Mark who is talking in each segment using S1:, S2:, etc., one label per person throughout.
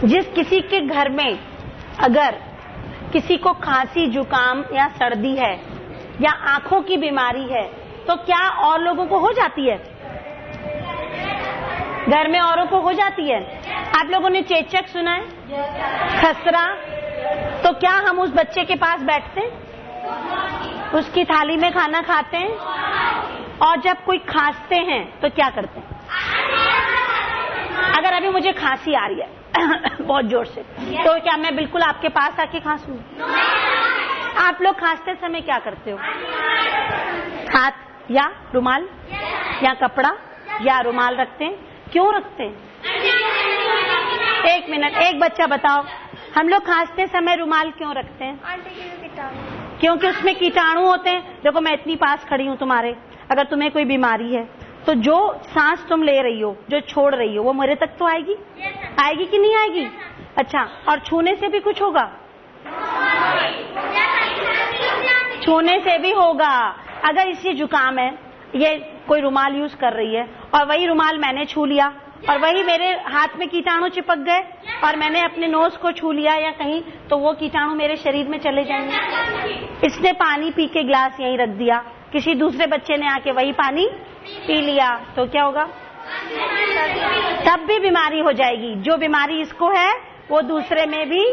S1: जिस किसी के घर में अगर किसी को खांसी जुकाम या सर्दी है या आंखों की बीमारी है तो क्या और लोगों को हो जाती है? घर में औरों को हो जाती है। आप लोगों ने चेचक सुना है, खसरा, तो क्या हम उस बच्चे के पास बैठते हैं, उसकी थाली में खाना खाते हैं? और जब कोई खांसते हैं तो क्या करते हैं? अगर अभी मुझे खांसी आ रही है बहुत जोर से, तो क्या मैं बिल्कुल आपके पास आके खांसूं? आप लोग खांसते समय क्या करते हो? हाथ या रुमाल या कपड़ा या रुमाल रखते हैं? क्यों रखते हैं? एक मिनट, एक बच्चा बताओ, हम लोग खांसते समय रुमाल क्यों रखते हैं? क्योंकि उसमें कीटाणु होते हैं। देखो मैं इतनी पास खड़ी हूँ तुम्हारे, अगर तुम्हें कोई बीमारी है तो जो सांस तुम ले रही हो, जो छोड़ रही हो, वो मेरे तक तो आएगी? आएगी कि नहीं आएगी? अच्छा, और छूने से भी कुछ होगा? छूने से भी होगा। अगर इसे जुकाम है, ये कोई रुमाल यूज कर रही है और वही रुमाल मैंने छू लिया और वही मेरे हाथ में कीटाणु चिपक गए और मैंने अपने नोज को छू लिया या कहीं, तो वो कीटाणु मेरे शरीर में चले जाएंगे। इसने पानी पी के ग्लास यहीं रख दिया, किसी दूसरे बच्चे ने आके वही पानी पी लिया, तो क्या होगा? तब भी बीमारी हो जाएगी। जो बीमारी इसको है वो दूसरे में भी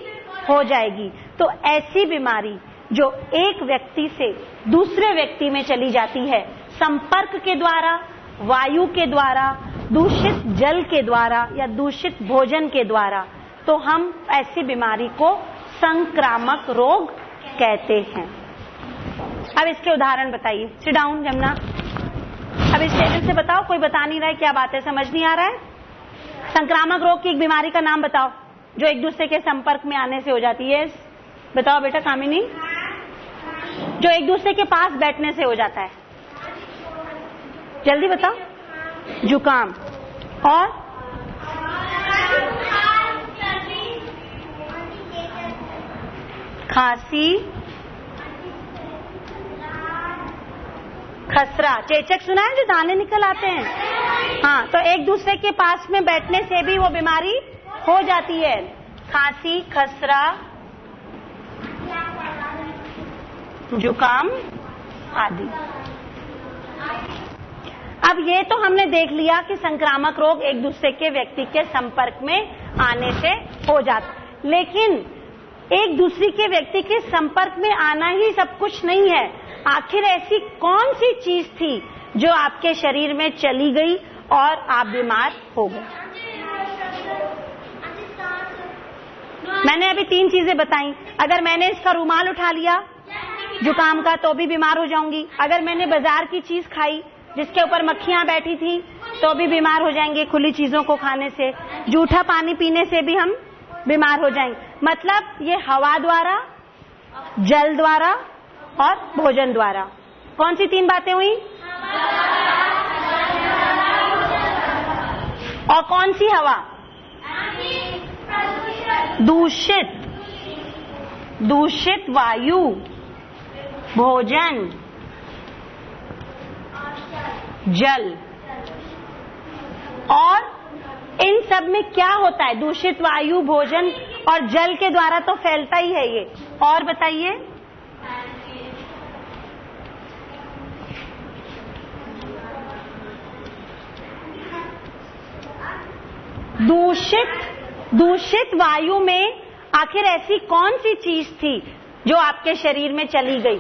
S1: हो जाएगी। तो ऐसी बीमारी जो एक व्यक्ति से दूसरे व्यक्ति में चली जाती है, संपर्क के द्वारा, वायु के द्वारा, दूषित जल के द्वारा या दूषित भोजन के द्वारा, तो हम ऐसी बीमारी को संक्रामक रोग कहते हैं। अब इसके उदाहरण बताइए। Sit down Jamuna. अब इस टेबल से बताओ, कोई बता नहीं रहा है, क्या बात है, समझ नहीं आ रहा है? संक्रामक रोग की एक बीमारी का नाम बताओ जो एक दूसरे के संपर्क में आने से हो जाती है। बताओ बेटा कामिनी। जो एक दूसरे के पास बैठने से हो जाता है, जल्दी बताओ। जुकाम और खांसी, खसरा, चेचक सुना है जो दाने निकल आते हैं? हाँ, तो एक दूसरे के पास में बैठने से भी वो बीमारी हो जाती है। खांसी, खसरा, जुकाम आदि। अब ये तो हमने देख लिया कि संक्रामक रोग एक दूसरे के व्यक्ति के संपर्क में आने से हो जाता, लेकिन एक दूसरे के व्यक्ति के संपर्क में आना ही सब कुछ नहीं है। आखिर ऐसी कौन सी चीज थी जो आपके शरीर में चली गई और आप बीमार हो गए? मैंने अभी 3 चीजें बताई। अगर मैंने इसका रुमाल उठा लिया जुकाम का तो भी बीमार हो जाऊंगी। अगर मैंने बाजार की चीज खाई जिसके ऊपर मक्खियां बैठी थी तो भी बीमार हो जाएंगे खुली चीजों को खाने से। जूठा पानी पीने से भी हम बीमार हो जाएंगे। मतलब ये हवा द्वारा, जल द्वारा और भोजन द्वारा। कौन सी 3 बातें हुई? और कौन सी हवा? दूषित वायु, भोजन, जल। और इन सब में क्या होता है? दूषित वायु, भोजन और जल के द्वारा तो फैलता ही है ये। और बताइए। दूषित वायु में आखिर ऐसी कौन सी चीज थी जो आपके शरीर में चली गई?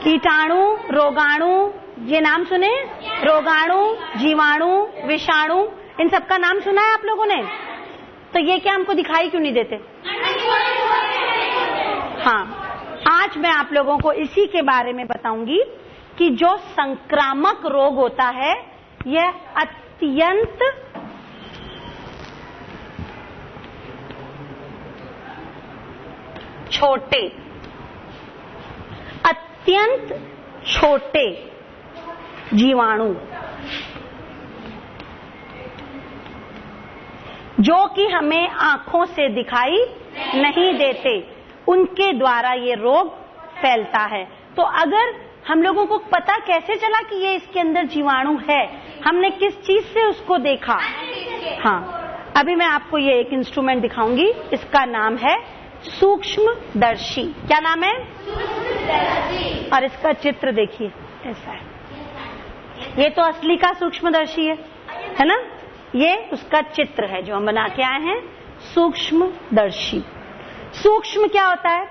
S1: कीटाणु, रोगाणु, ये नाम सुने? रोगाणु, जीवाणु, विषाणु, इन सब का नाम सुना है आप लोगों ने? तो ये क्या हमको दिखाई क्यों नहीं देते? हाँ, आज मैं आप लोगों को इसी के बारे में बताऊंगी कि जो संक्रामक रोग होता है यह अत्यंत छोटे जीवाणु जो कि हमें आंखों से दिखाई नहीं देते, उनके द्वारा ये रोग फैलता है। तो अगर हम लोगों को पता कैसे चला कि ये इसके अंदर जीवाणु है? हमने किस चीज से उसको देखा? हाँ, अभी मैं आपको ये एक इंस्ट्रूमेंट दिखाऊंगी, इसका नाम है सूक्ष्मदर्शी। क्या नाम है? सूक्ष्मदर्शी। और इसका चित्र देखिए ऐसा है। ये तो असली का सूक्ष्मदर्शी है ना? ये उसका चित्र है जो हम बना के आए हैं, सूक्ष्मदर्शी। सूक्ष्म क्या होता है?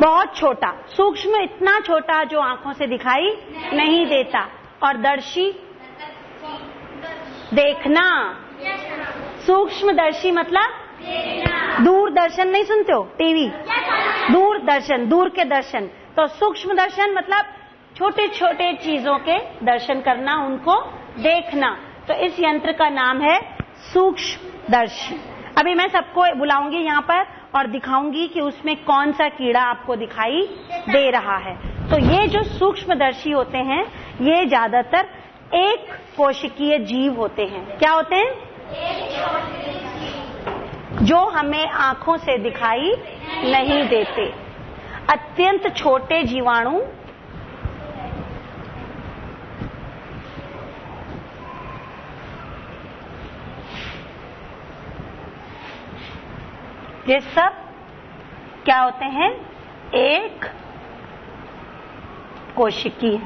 S1: बहुत छोटा। सूक्ष्म इतना छोटा जो आंखों से दिखाई नहीं देता। और दर्शी देखना। सूक्ष्मदर्शी मतलब दूरदर्शन नहीं सुनते हो? टीवी, दूरदर्शन, दूर के दर्शन। तो सूक्ष्म दर्शन मतलब छोटे छोटे चीजों के दर्शन करना, उनको देखना। तो इस यंत्र का नाम है सूक्ष्मदर्शी। अभी मैं सबको बुलाऊंगी यहाँ पर और दिखाऊंगी कि उसमें कौन सा कीड़ा आपको दिखाई दे रहा है। तो ये जो सूक्ष्मदर्शी होते हैं, ये ज्यादातर एक कोशिकीय जीव होते हैं। क्या होते हैं? जो हमें आंखों से दिखाई नहीं देते। अत्यंत छोटे जीवाणु ये सब क्या होते हैं? एक कोशिकीय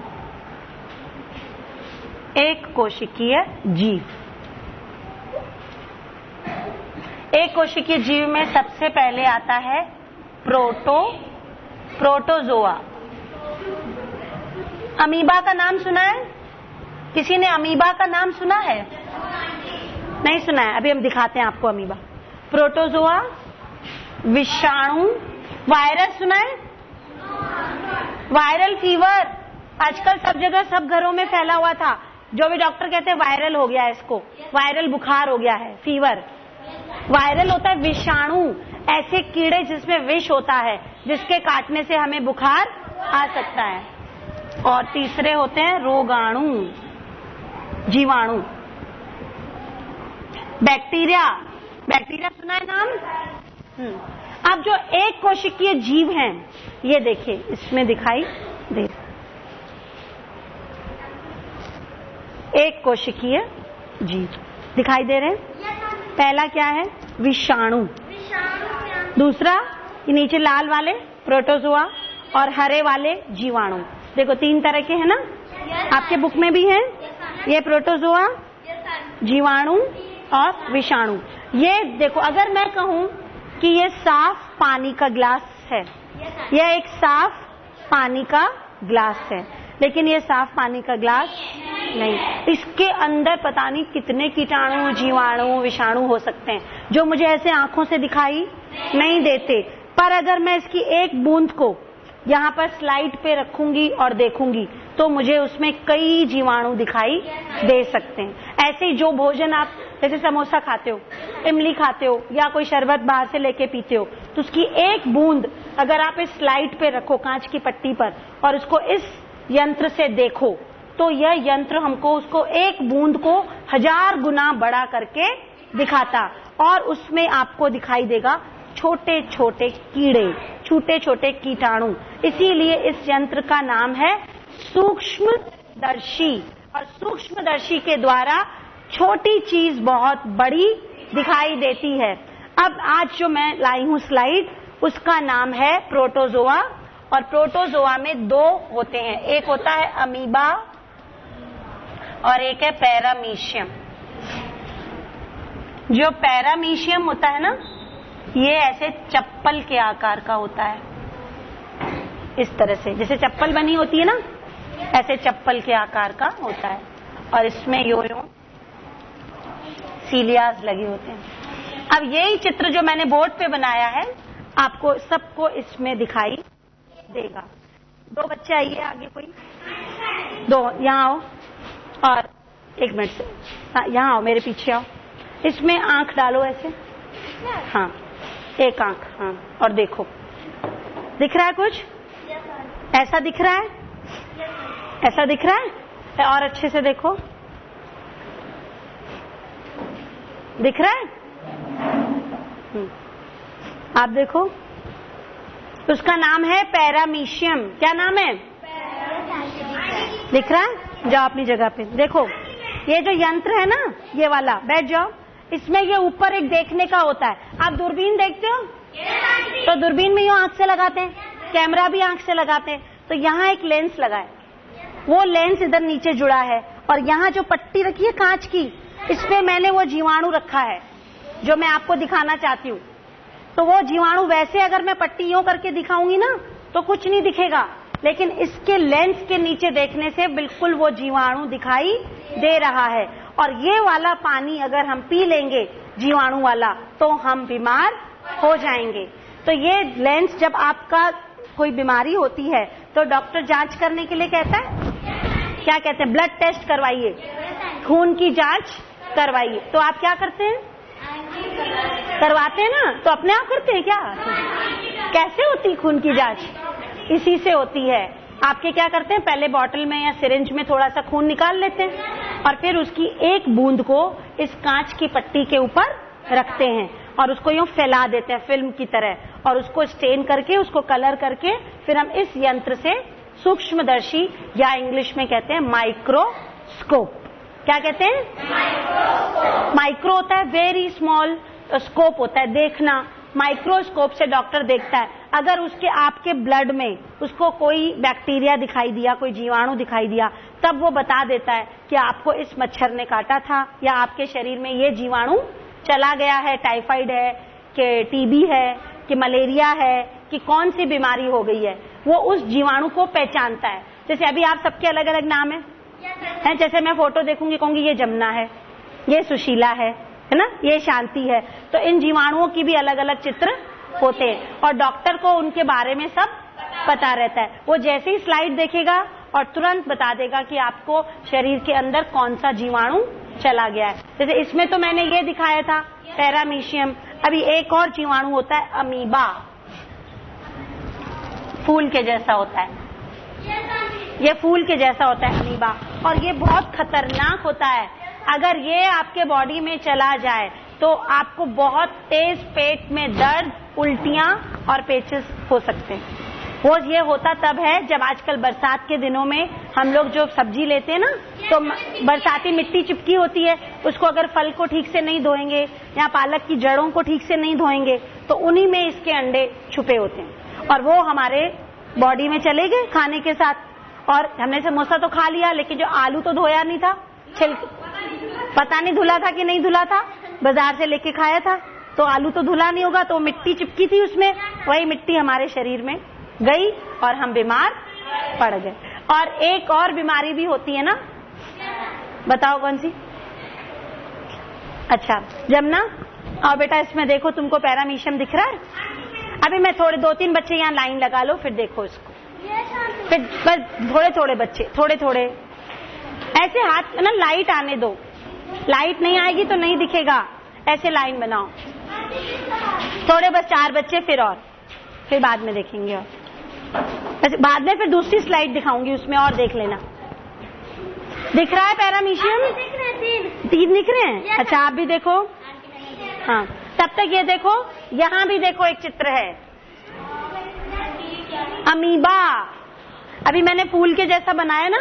S1: जीव। एक कोशिकीय जीव में सबसे पहले आता है प्रोटोजोआ। अमीबा का नाम सुना है? किसी ने अमीबा का नाम सुना है? नहीं सुना है? अभी हम दिखाते हैं आपको अमीबा। प्रोटोजोआ, विषाणु, वायरस सुना है? वायरल फीवर आजकल सब जगह सब घरों में फैला हुआ था। जो भी डॉक्टर कहते हैं वायरल हो गया है, इसको वायरल बुखार हो गया है, फीवर। वायरल होता है विषाणु, ऐसे कीड़े जिसमें विष होता है, जिसके काटने से हमें बुखार आ सकता है। और तीसरे होते हैं रोगाणु, जीवाणु। बैक्टीरिया, बैक्टीरिया सुना है नाम? अब जो एक कोशिकीय जीव हैं, ये देखिए इसमें दिखाई दे, एक कोशिकीय जीव दिखाई दे रहे हैं। पहला क्या है? विषाणु। दूसरा ये नीचे लाल वाले प्रोटोजोआ और हरे वाले जीवाणु। देखो 3 तरह के हैं ना, आपके बुक में भी है। ये प्रोटोजोआ, जीवाणु और विषाणु। ये देखो, अगर मैं कहूं कि ये साफ पानी का ग्लास है, यह एक साफ पानी का ग्लास है, लेकिन ये साफ पानी का ग्लास नहीं। इसके अंदर पता नहीं कितने कीटाणु, जीवाणु, विषाणु हो सकते हैं, जो मुझे ऐसे आंखों से दिखाई नहीं देते। पर अगर मैं इसकी एक बूंद को यहाँ पर स्लाइड पे रखूंगी और देखूंगी, तो मुझे उसमें कई जीवाणु दिखाई दे सकते हैं। ऐसे ही जो भोजन आप जैसे समोसा खाते हो, इमली खाते हो, या कोई शरबत बाहर से लेके पीते हो, तो उसकी एक बूंद अगर आप इस स्लाइड पे रखो, कांच की पट्टी पर, और उसको इस यंत्र से देखो, तो यह यंत्र हमको उसको एक बूंद को 1000 गुना बड़ा करके दिखाता, और उसमें आपको दिखाई देगा छोटे छोटे कीड़े, छोटे छोटे कीटाणु। इसीलिए इस यंत्र का नाम है सूक्ष्मदर्शी। और सूक्ष्मदर्शी के द्वारा छोटी चीज बहुत बड़ी दिखाई देती है। अब आज जो मैं लाई हूं स्लाइड, उसका नाम है प्रोटोजोआ। और प्रोटोजोआ में 2 होते हैं, एक होता है अमीबा और एक है पैरामीशियम। जो पैरामीशियम होता है ना, ये ऐसे चप्पल के आकार का होता है, इस तरह से, जैसे चप्पल बनी होती है ना, ऐसे चप्पल के आकार का होता है। और इसमें यो सीलियाज लगे होते हैं। अब यही चित्र जो मैंने बोर्ड पे बनाया है, आपको सबको इसमें दिखाई देगा। 2 बच्चे आइए आगे, कोई 2 यहाँ आओ, और 1 मिनट से यहाँ आओ, मेरे पीछे आओ। इसमें आंख डालो ऐसे, हाँ, एक आंख, हाँ, और देखो, दिख रहा है कुछ? ऐसा दिख रहा है? ऐसा दिख रहा है? और अच्छे से देखो, दिख रहा है? आप देखो, उसका नाम है पैरामीशियम। क्या नाम है? दिख रहा है? जाओ अपनी जगह पे, देखो ये जो यंत्र है ना, ये वाला, बैठ जाओ, इसमें ये ऊपर एक देखने का होता है। आप दूरबीन देखते हो तो दूरबीन में यूं आंख से लगाते हैं, कैमरा भी आंख से लगाते हैं। तो यहाँ एक लेंस लगा है, वो लेंस इधर नीचे जुड़ा है, और यहाँ जो पट्टी रखी है कांच की, इस पे मैंने वो जीवाणु रखा है जो मैं आपको दिखाना चाहती हूँ। तो वो जीवाणु वैसे अगर मैं पट्टी यूं करके दिखाऊंगी ना तो कुछ नहीं दिखेगा, लेकिन इसके लेंस के नीचे देखने से बिल्कुल वो जीवाणु दिखाई दे रहा है। और ये वाला पानी अगर हम पी लेंगे जीवाणु वाला तो हम बीमार हो जाएंगे। तो ये लेंस, जब आपका कोई बीमारी होती है तो डॉक्टर जांच करने के लिए कहता है, क्या कहते हैं, ब्लड टेस्ट करवाइए, खून की जांच करवाइए। तो आप क्या करते हैं, करवाते हैं ना, तो अपने आप करते हैं क्या? कैसे होती खून की जांच? इसी से होती है। आपके क्या करते हैं, पहले बॉटल में या सिरिंज में थोड़ा सा खून निकाल लेते हैं और फिर उसकी एक बूंद को इस कांच की पट्टी के ऊपर रखते हैं और उसको यूं फैला देते हैं फिल्म की तरह, और उसको स्टेन करके, उसको कलर करके, फिर हम इस यंत्र से सूक्ष्मदर्शी, या इंग्लिश में कहते हैं माइक्रोस्कोप। क्या कहते हैं? माइक्रो होता है वेरी स्मॉल, स्कोप होता है देखना। माइक्रोस्कोप से डॉक्टर देखता है, अगर उसके आपके ब्लड में उसको कोई बैक्टीरिया दिखाई दिया, कोई जीवाणु दिखाई दिया, तब वो बता देता है कि आपको इस मच्छर ने काटा था, या आपके शरीर में ये जीवाणु चला गया है, टाइफाइड है कि टीबी है कि मलेरिया है कि कौन सी बीमारी हो गई है। वो उस जीवाणु को पहचानता है। जैसे अभी आप सबके अलग अलग नाम है, जैसे मैं फोटो देखूंगी कहूंगी ये जमुना है, ये सुशीला है ना, ये शांति है। तो इन जीवाणुओं की भी अलग अलग चित्र होते हैं और डॉक्टर को उनके बारे में सब पता रहता है। वो जैसे ही स्लाइड देखेगा और तुरंत बता देगा कि आपको शरीर के अंदर कौन सा जीवाणु चला गया है। जैसे इसमें तो मैंने ये दिखाया था पैरामीशियम। अभी एक और जीवाणु होता है अमीबा, फूल के जैसा होता है, ये फूल के जैसा होता है अमीबा, और ये बहुत खतरनाक होता है। अगर ये आपके बॉडी में चला जाए तो आपको बहुत तेज पेट में दर्द, उल्टियां और पेचिस हो सकते हैं। वो ये होता तब है जब आजकल बरसात के दिनों में हम लोग जो सब्जी लेते हैं ना, तो बरसाती मिट्टी चिपकी होती है, उसको अगर फल को ठीक से नहीं धोएंगे या पालक की जड़ों को ठीक से नहीं धोएंगे तो उन्हीं में इसके अंडे छुपे होते हैं और वो हमारे बॉडी में चले गए खाने के साथ। और हमने समोसा तो खा लिया, लेकिन जो आलू तो धोया नहीं था, पता नहीं धुला था कि नहीं धुला था, बाजार से लेके खाया था तो आलू तो धुला नहीं होगा, तो मिट्टी चिपकी थी उसमें, वही मिट्टी हमारे शरीर में गई और हम बीमार पड़ गए। और एक और बीमारी भी होती है ना, बताओ कौन सी? अच्छा जमुना, और बेटा इसमें देखो, तुमको पैरामीशियम दिख रहा है? अभी मैं थोड़े 2-3 बच्चे यहाँ लाइन लगा लो, फिर देखो इसको, फिर बस थोड़े थोड़े बच्चे, थोड़े थोड़े ऐसे हाथ ना, लाइट आने दो, लाइट नहीं आएगी तो नहीं दिखेगा, ऐसे लाइन बनाओ थोड़े, बस 4 बच्चे, फिर बाद में देखेंगे। और बाद में फिर दूसरी स्लाइड दिखाऊंगी, उसमें और देख लेना। दिख रहा है पैरामीशियम? 3 दिख रहे हैं? अच्छा आप भी देखो। हाँ तब तक ये देखो, यहाँ भी देखो एक चित्र है अमीबा। अभी मैंने फूल के जैसा बनाया ना,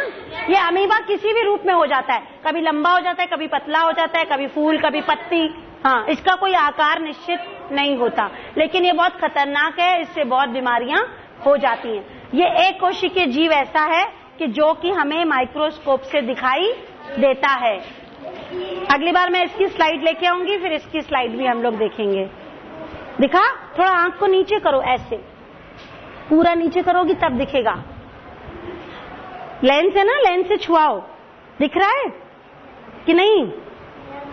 S1: ये अमीबा किसी भी रूप में हो जाता है, कभी लंबा हो जाता है, कभी पतला हो जाता है, कभी फूल, कभी पत्ती। हाँ, इसका कोई आकार निश्चित नहीं होता, लेकिन ये बहुत खतरनाक है, इससे बहुत बीमारियां हो जाती हैं। ये एक कोशिकीय जीव ऐसा है कि जो कि हमें माइक्रोस्कोप से दिखाई देता है। अगली बार मैं इसकी स्लाइड लेके आऊंगी, फिर इसकी स्लाइड भी हम लोग देखेंगे। दिखा? थोड़ा आंख को नीचे करो, ऐसे पूरा नीचे करोगी तब दिखेगा। लेंस है ना, लेंस से छुआओ, दिख रहा है कि नहीं?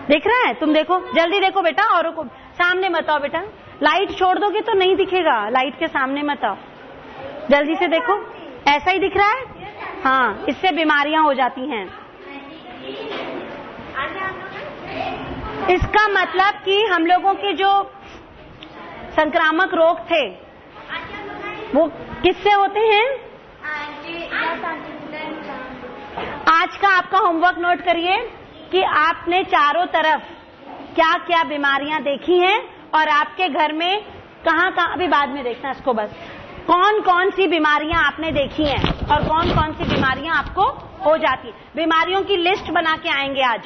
S1: दिख रहा है? तुम देखो, जल्दी देखो बेटा, औरों को सामने मत आओ बेटा, लाइट छोड़ दोगे तो नहीं दिखेगा, लाइट के सामने मत आओ, जल्दी से देखो, ऐसा ही दिख रहा है? हाँ, इससे बीमारियां हो जाती हैं। इसका मतलब कि हम लोगों के जो संक्रामक रोग थे वो किससे होते हैं? आज का आपका होमवर्क नोट करिए कि आपने चारों तरफ क्या क्या बीमारियां देखी हैं और आपके घर में कहां कहां, अभी बाद में देखना इसको, बस कौन कौन सी बीमारियां आपने देखी हैं और कौन कौन सी बीमारियां आपको हो जाती। बीमारियों की लिस्ट बना के आएंगे आज।